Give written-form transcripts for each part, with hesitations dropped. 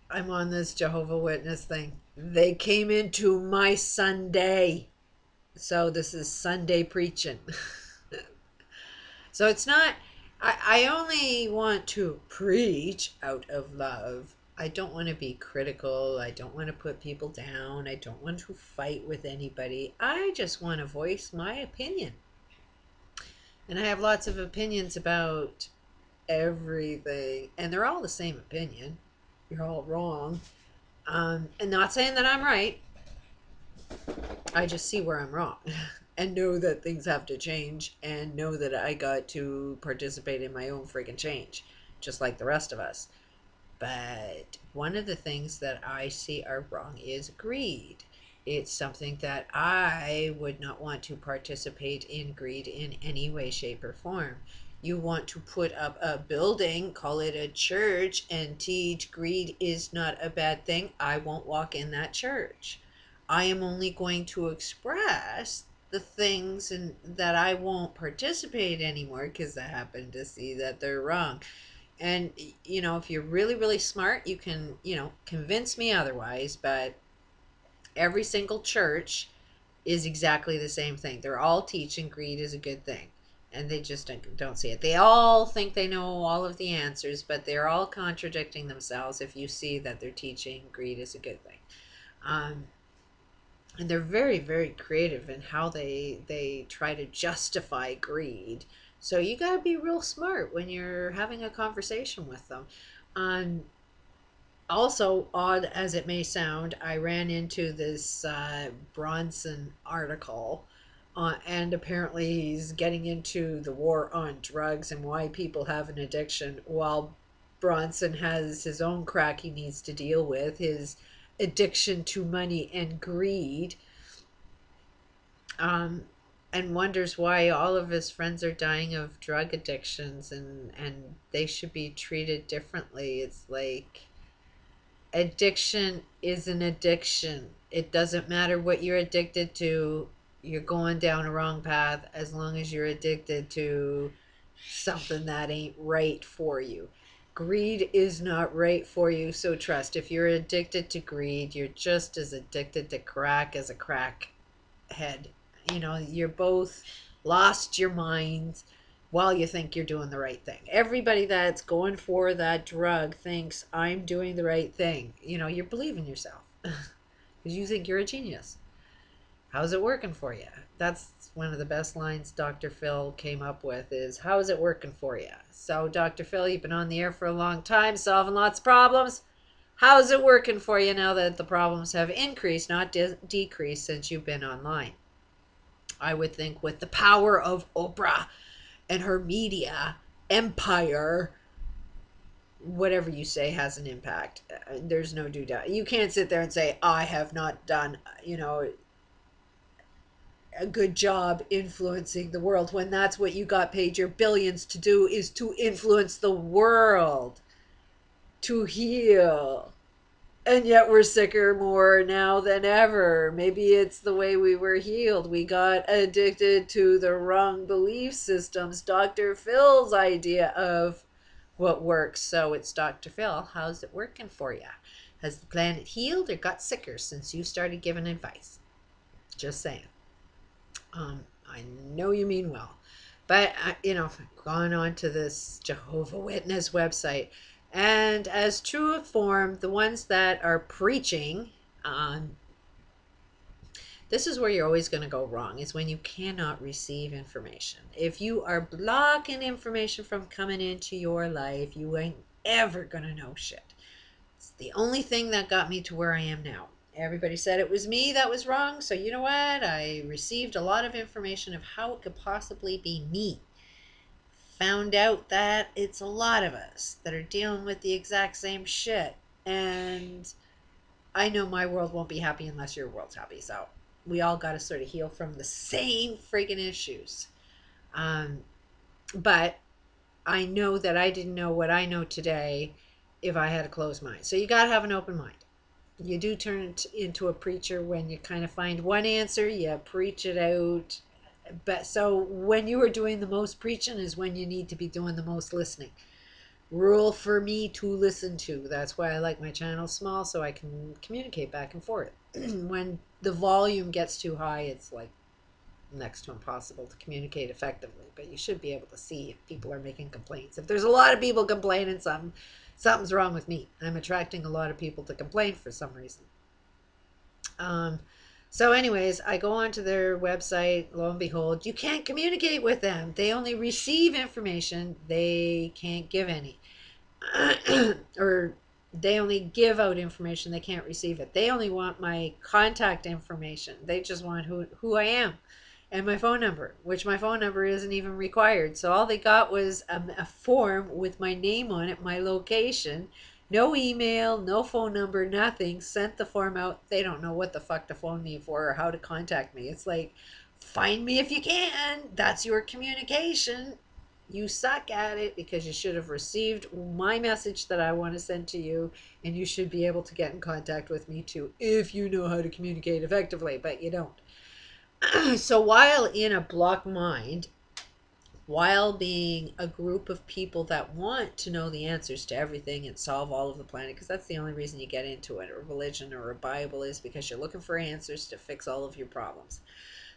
I'm on this Jehovah Witness thing. They came into my Sunday. So this is Sunday preaching. So it's not, I only want to preach out of love. I don't want to be critical. I don't want to put people down. I don't want to fight with anybody. I just want to voice my opinion. And I have lots of opinions about everything. And they're all the same opinion. You're all wrong. And not saying that I'm right. I just see where I'm wrong and know that things have to change and know that I got to participate in my own freaking change, just like the rest of us. But one of the things that I see are wrong is greed. It's something that I would not want to participate in greed in any way, shape, or form. You want to put up a building, call it a church, and teach greed is not a bad thing. I won't walk in that church. I am only going to express the things and that I won't participate anymore because I happen to see that they're wrong. And if you're really, really smart, you can, convince me otherwise, but every single church is exactly the same thing. They're all teaching greed is a good thing. And they just don't see it. They all think they know all of the answers, but they're all contradicting themselves if you see that they're teaching greed is a good thing. Um, and they're very, very creative in how they try to justify greed. So you got to be real smart when you're having a conversation with them. um, Also, odd as it may sound, I ran into this Bronson article, and apparently he's getting into the war on drugs and why people have an addiction, while Bronson has his own crack he needs to deal with, his addiction to money and greed, um, and wonders why all of his friends are dying of drug addictions, and they should be treated differently. It's like addiction is an addiction. It doesn't matter what you're addicted to. You're going down a wrong path as long as you're addicted to something that ain't right for you. Greed is not right for you, so trust. If you're addicted to greed, you're just as addicted to crack as a crack head. You're both lost your minds while you think you're doing the right thing. Everybody that's going for that drug thinks I'm doing the right thing. You're believing yourself because you think you're a genius. How's it working for you? That's one of the best lines Dr. Phil came up with is, how's it working for you? So, Dr. Phil, you've been on the air for a long time, solving lots of problems. How's it working for you now that the problems have increased, not decreased, since you've been online? I would think with the power of Oprah and her media empire, whatever you say has an impact. There's no doubt. You can't sit there and say, I have not done, a good job influencing the world, when that's what you got paid your billions to do, is to influence the world, to heal. And yet we're sicker more now than ever. Maybe it's the way we were healed. We got addicted to the wrong belief systems. Dr. Phil's idea of what works. So it's Dr. Phil. How's it working for you? Has the planet healed or got sicker since you started giving advice? Just saying. I know you mean well. But, gone on to this Jehovah Witness website. And as true of form, the ones that are preaching, this is where you're always going to go wrong, is when you cannot receive information. If you are blocking information from coming into your life, you ain't ever going to know shit. It's the only thing that got me to where I am now. Everybody said it was me that was wrong, so you know what? I received a lot of information of how it could possibly be me. Found out that it's a lot of us that are dealing with the exact same shit. And I know my world won't be happy unless your world's happy. So we all got to sort of heal from the same friggin' issues. Um, but I know that I didn't know what I know today if I had a closed mind. So you got to have an open mind. You do turn into a preacher when you kind of find one answer, you preach it out. But so when you are doing the most preaching is when you need to be doing the most listening. rule for me to listen to. That's why I like my channel small, so I can communicate back and forth. When the volume gets too high, it's like next to impossible to communicate effectively. But you should be able to see if people are making complaints. If there's a lot of people complaining, something's wrong with me. I'm attracting a lot of people to complain for some reason. So anyways, I go onto their website. Lo and behold, you can't communicate with them. They only receive information. They can't give any. Or they only give out information. They can't receive it. They only want my contact information. They just want who I am and my phone number, which my phone number isn't even required. So all they got was a form with my name on it, my location. No email, no phone number, nothing. Sent the form out. They don't know what the fuck to phone me for or how to contact me. It's like, find me if you can. That's your communication. You suck at it because you should have received my message that I want to send to you, and you should be able to get in contact with me too if you know how to communicate effectively, but you don't. So while in a block mind, while being a group of people that want to know the answers to everything and solve all of the planet, because that's the only reason you get into it, a religion or a Bible, is because you're looking for answers to fix all of your problems.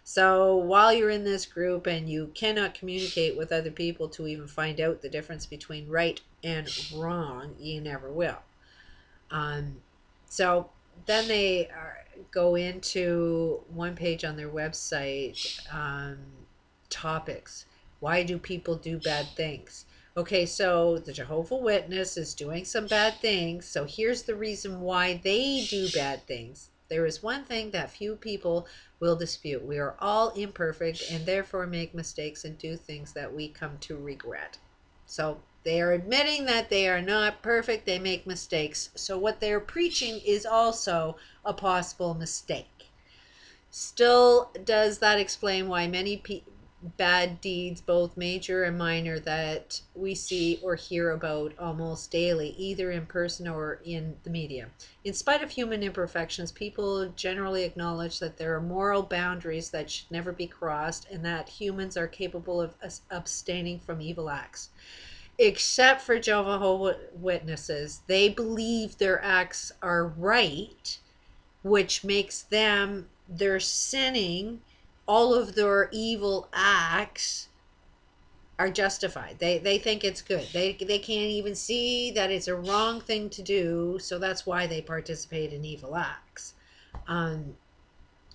So while you're in this group and you cannot communicate with other people to even find out the difference between right and wrong, you never will. So then they go into one page on their website, topics. Why do people do bad things? Okay, so the Jehovah Witness is doing some bad things, so here's the reason why they do bad things. There is one thing that few people will dispute. We are all imperfect and therefore make mistakes and do things that we come to regret. So they are admitting that they are not perfect, they make mistakes. So what they're preaching is also a possible mistake. Still, does that explain why many bad deeds, both major and minor, that we see or hear about almost daily, either in person or in the media? In spite of human imperfections, people generally acknowledge that there are moral boundaries that should never be crossed and that humans are capable of abstaining from evil acts. Except for Jehovah's Witnesses, they believe their acts are right, which makes them, their sinning, all of their evil acts are justified. They think it's good. They can't even see that it's a wrong thing to do, so that's why they participate in evil acts.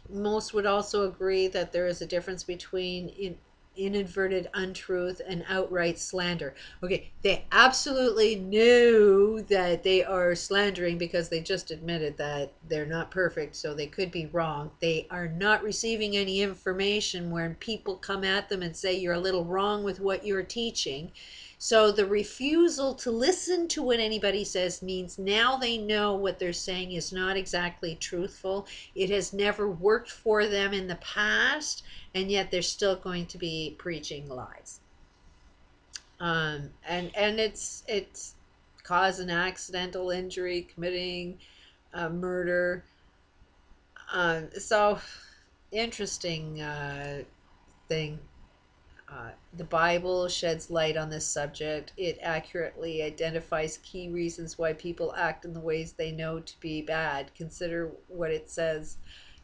Most would also agree that there is a difference between inadvertent untruth and outright slander. Okay, they absolutely knew that they are slandering because they just admitted that they're not perfect, so they could be wrong. They are not receiving any information when people come at them and say you're a little wrong with what you're teaching. So the refusal to listen to what anybody says means now they know what they're saying is not exactly truthful. It has never worked for them in the past, and yet they're still going to be preaching lies. And it's causing accidental injury, committing murder. So interesting thing. The Bible sheds light on this subject. It accurately identifies key reasons why people act in the ways they know to be bad. Consider what it says.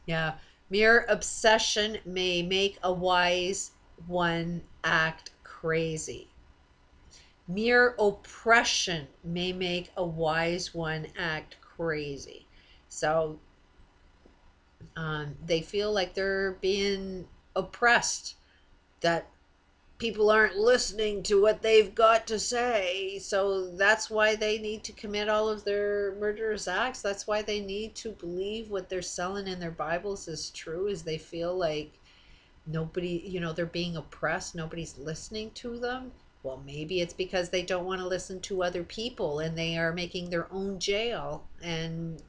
Yeah, mere obsession may make a wise one act crazy. Mere oppression may make a wise one act crazy. So they feel like they're being oppressed, that people aren't listening to what they've got to say. So that's why they need to commit all of their murderous acts. That's why they need to believe what they're selling in their Bibles is true, is they feel like nobody, they're being oppressed, nobody's listening to them. Well, maybe it's because they don't want to listen to other people and they are making their own jail. And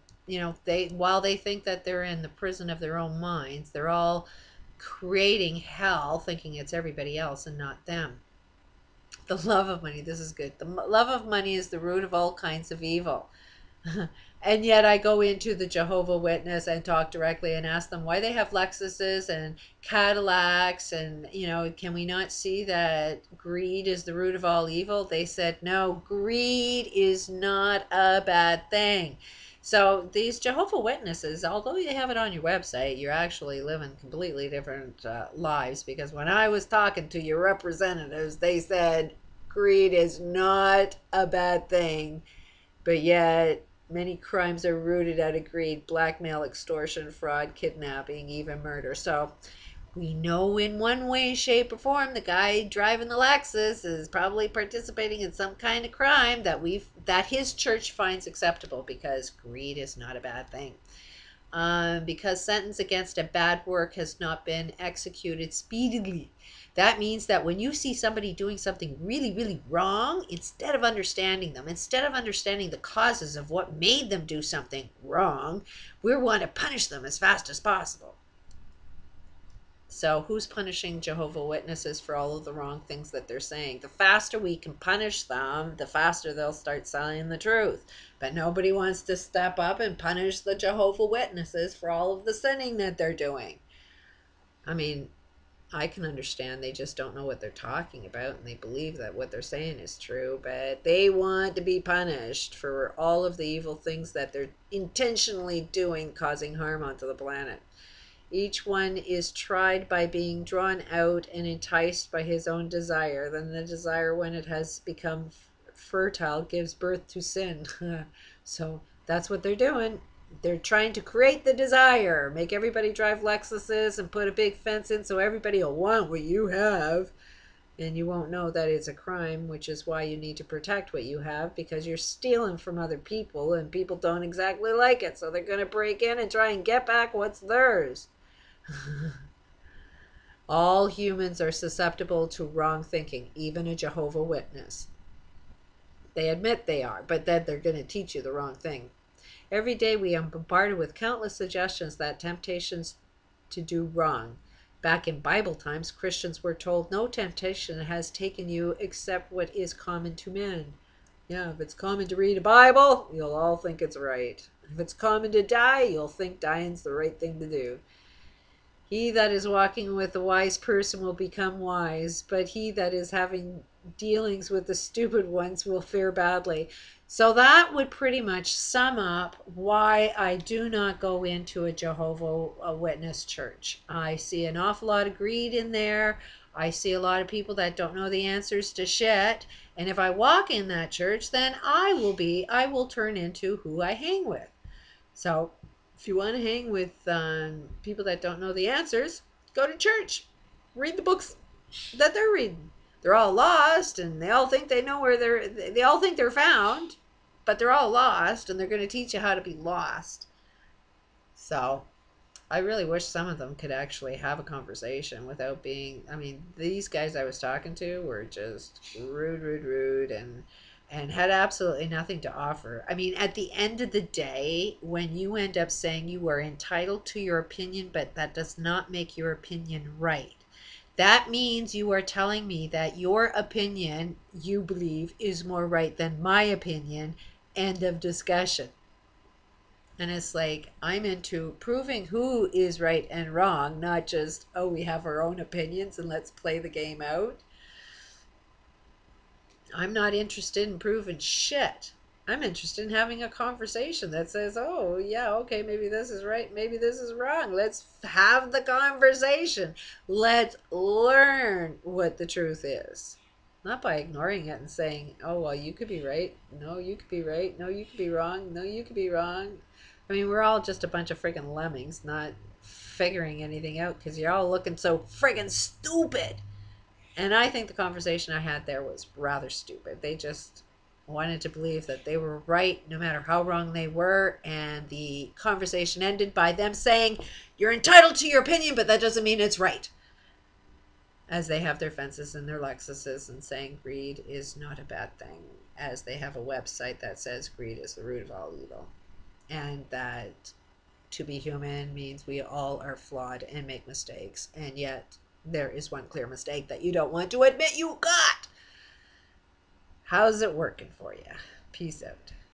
while they think that they're in the prison of their own minds, they're all creating hell, thinking it's everybody else and not them. The love of money, this is good. The love of money is the root of all kinds of evil. And yet I go into the Jehovah Witness and talk directly and ask them why they have Lexuses and Cadillacs, and can we not see that greed is the root of all evil? They said no, greed is not a bad thing. So these Jehovah Witnesses, although you have it on your website, you're actually living completely different lives, because when I was talking to your representatives, they said greed is not a bad thing, but yet many crimes are rooted out of greed: blackmail, extortion, fraud, kidnapping, even murder. So we know in one way, shape, or form the guy driving the Lexus is probably participating in some kind of crime that his church finds acceptable, because greed is not a bad thing. Because sentence against a bad work has not been executed speedily. That means that when you see somebody doing something really, really wrong, instead of understanding them, instead of understanding the causes of what made them do something wrong, we want to punish them as fast as possible. So who's punishing Jehovah Witnesses for all of the wrong things that they're saying? The faster we can punish them, the faster they'll start saying the truth. But nobody wants to step up and punish the Jehovah Witnesses for all of the sinning that they're doing. I mean, I can understand they just don't know what they're talking about, and they believe that what they're saying is true, but they want to be punished for all of the evil things that they're intentionally doing, causing harm onto the planet. Each one is tried by being drawn out and enticed by his own desire. Then the desire, when it has become fertile, gives birth to sin. So that's what they're doing. They're trying to create the desire, make everybody drive Lexuses and put a big fence in so everybody will want what you have. And you won't know that it's a crime, which is why you need to protect what you have, because you're stealing from other people and people don't exactly like it. So they're going to break in and try and get back what's theirs. All humans are susceptible to wrong thinking, even a Jehovah Witness. They admit they are, but then they're going to teach you the wrong thing. Every day we are bombarded with countless suggestions that temptations to do wrong. Back in Bible times, Christians were told no temptation has taken you except what is common to men. Yeah, if it's common to read a Bible, you'll all think it's right. If it's common to die, you'll think dying's the right thing to do. He that is walking with a wise person will become wise, but he that is having dealings with the stupid ones will fare badly. So that would pretty much sum up why I do not go into a Jehovah Witness church. I see an awful lot of greed in there. I see a lot of people that don't know the answers to shit. And if I walk in that church, then I will turn into who I hang with. So if you want to hang with people that don't know the answers, go to church. Read the books that they're reading. They're all lost, and they all think they know where they all think they're found, but they're all lost, and they're going to teach you how to be lost. So I really wish some of them could actually have a conversation without being, I mean, these guys I was talking to were just rude, and had absolutely nothing to offer. I mean, at the end of the day, when you end up saying you are entitled to your opinion, but that does not make your opinion right, that means you are telling me that your opinion, you believe, is more right than my opinion. End of discussion. And it's like, I'm into proving who is right and wrong, not just, oh, we have our own opinions and let's play the game out. I'm not interested in proving shit. I'm interested in having a conversation that says, oh, yeah, okay, maybe this is right, maybe this is wrong. Let's have the conversation. Let's learn what the truth is. Not by ignoring it and saying, oh, well, you could be right. No, you could be right. No, you could be wrong. No, you could be wrong. I mean, we're all just a bunch of friggin' lemmings, not figuring anything out because you're all looking so friggin' stupid. And I think the conversation I had there was rather stupid. They just wanted to believe that they were right no matter how wrong they were. And the conversation ended by them saying, you're entitled to your opinion, but that doesn't mean it's right. As they have their fences and their Lexuses and saying greed is not a bad thing. As they have a website that says greed is the root of all evil. And that to be human means we all are flawed and make mistakes. And yet there is one clear mistake that you don't want to admit you got. How's it working for you? Peace out.